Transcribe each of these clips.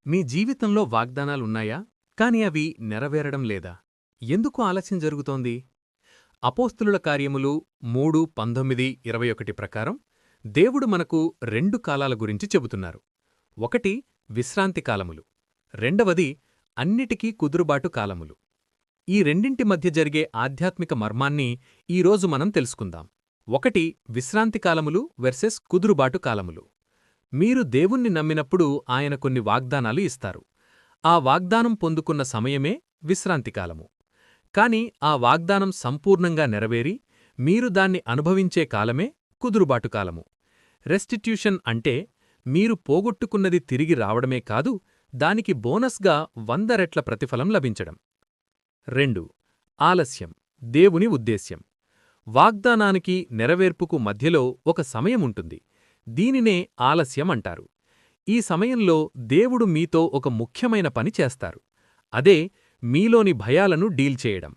మీ జీవితంలో వాగ్దానాలున్నాయా? కాని అవి నెరవేరడం లేదా? ఎందుకు ఆలస్యం జరుగుతోంది? అపోస్తలుల కార్యములు 3:19-21 ప్రకారం దేవుడు మనకు రెండు కాలాల గురించి చెబుతున్నారు. ఒకటి విశ్రాంతి కాలములు, రెండవది అన్నిటికీ కుదురుబాటు కాలములు. ఈ రెండింటి మధ్య జరిగే ఆధ్యాత్మిక మర్మాన్ని ఈరోజు మనం తెలుసుకుందాం. ఒకటి విశ్రాంతి కాలములు వెర్సెస్ కుదురుబాటు కాలములు. మీరు దేవుణ్ణి నమ్మినప్పుడు ఆయన కొన్ని వాగ్దానాలు ఇస్తారు. ఆ వాగ్దానం పొందుకున్న సమయమే విశ్రాంతికాలము. కాని ఆ వాగ్దానం సంపూర్ణంగా నెరవేరి మీరు దాన్ని అనుభవించే కాలమే కుదురుబాటు కాలము. రెస్టిట్యూషన్ అంటే మీరు పోగొట్టుకున్నది తిరిగి రావడమే కాదు, దానికి బోనస్గా 100 రెట్ల ప్రతిఫలం లభించడం. 2. ఆలస్యం, దేవుని ఉద్దేశ్యం. వాగ్దానానికి నెరవేర్పుకు మధ్యలో ఒక సమయముంటుంది. దీనినే ఆలస్యం అంటారు. ఈ సమయంలో దేవుడు మీతో ఒక ముఖ్యమైన పని చేస్తారు. అదే మీలోని భయాలను డీల్ చేయడం.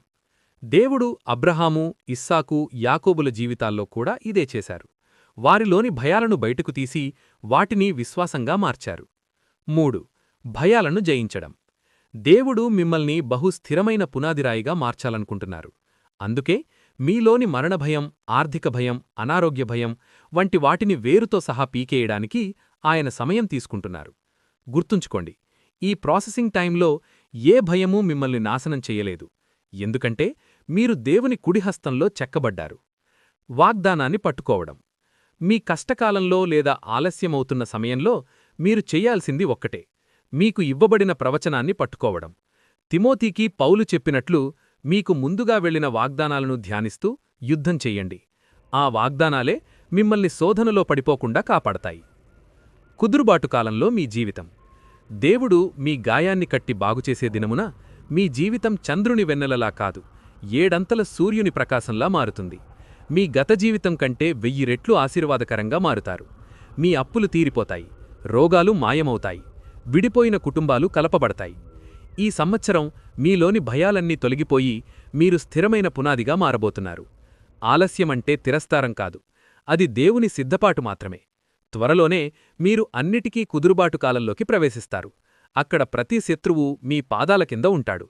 దేవుడు అబ్రహాము, ఇస్సాకు, యాకోబుల జీవితాల్లో కూడా ఇదే చేశారు. వారిలోని భయాలను బయటకు తీసి వాటిని విశ్వాసంగా మార్చారు. 3. భయాలను జయించడం. దేవుడు మిమ్మల్ని బహుస్థిరమైన పునాదిరాయిగా మార్చాలనుకుంటున్నారు. అందుకే మీలోని మరణభయం, ఆర్థిక భయం, అనారోగ్య భయం వంటి వాటిని వేరుతో సహా పీకేయడానికి ఆయన సమయం తీసుకుంటున్నారు. గుర్తుంచుకోండి, ఈ ప్రాసెసింగ్ టైంలో ఏ భయమూ మిమ్మల్ని నాశనం చెయ్యలేదు. ఎందుకంటే మీరు దేవుని కుడిహస్తంలో చెక్కబడ్డారు. వాగ్దానాన్ని పట్టుకోవడం. మీ కష్టకాలంలో లేదా ఆలస్యమవుతున్న సమయంలో మీరు చెయ్యాల్సింది ఒక్కటే, మీకు ఇవ్వబడిన ప్రవచనాన్ని పట్టుకోవడం. తిమోతికి పౌలు చెప్పినట్లు, మీకు ముందుగా వెళ్లిన వాగ్దానాలను ధ్యానిస్తూ యుద్ధం చెయ్యండి. ఆ వాగ్దానాలే మిమ్మల్ని శోధనలో పడిపోకుండా కాపాడతాయి. కుదురుబాటు కాలంలో మీ జీవితం. దేవుడు మీ గాయాన్ని కట్టి బాగుచేసే దినమున మీ జీవితం చంద్రుని వెన్నెలలా కాదు, 7 అంతల సూర్యుని ప్రకాశంలా మారుతుంది. మీ గత జీవితం కంటే 1000 రెట్లు ఆశీర్వాదకరంగా మారుతారు. మీ అప్పులు తీరిపోతాయి, రోగాలు మాయమవుతాయి, విడిపోయిన కుటుంబాలు కలపబడతాయి. ఈ సంవత్సరం మీలోని భయాలన్నీ తొలగిపోయి మీరు స్థిరమైన పునాదిగా మారబోతున్నారు. ఆలస్యమంటే తిరస్కారం కాదు, అది దేవుని సిద్ధపాటు మాత్రమే. త్వరలోనే మీరు అన్నిటికీ కుదురుబాటు కాలంలోకి ప్రవేశిస్తారు. అక్కడ ప్రతి శత్రువు మీ పాదాల కింద ఉంటాడు.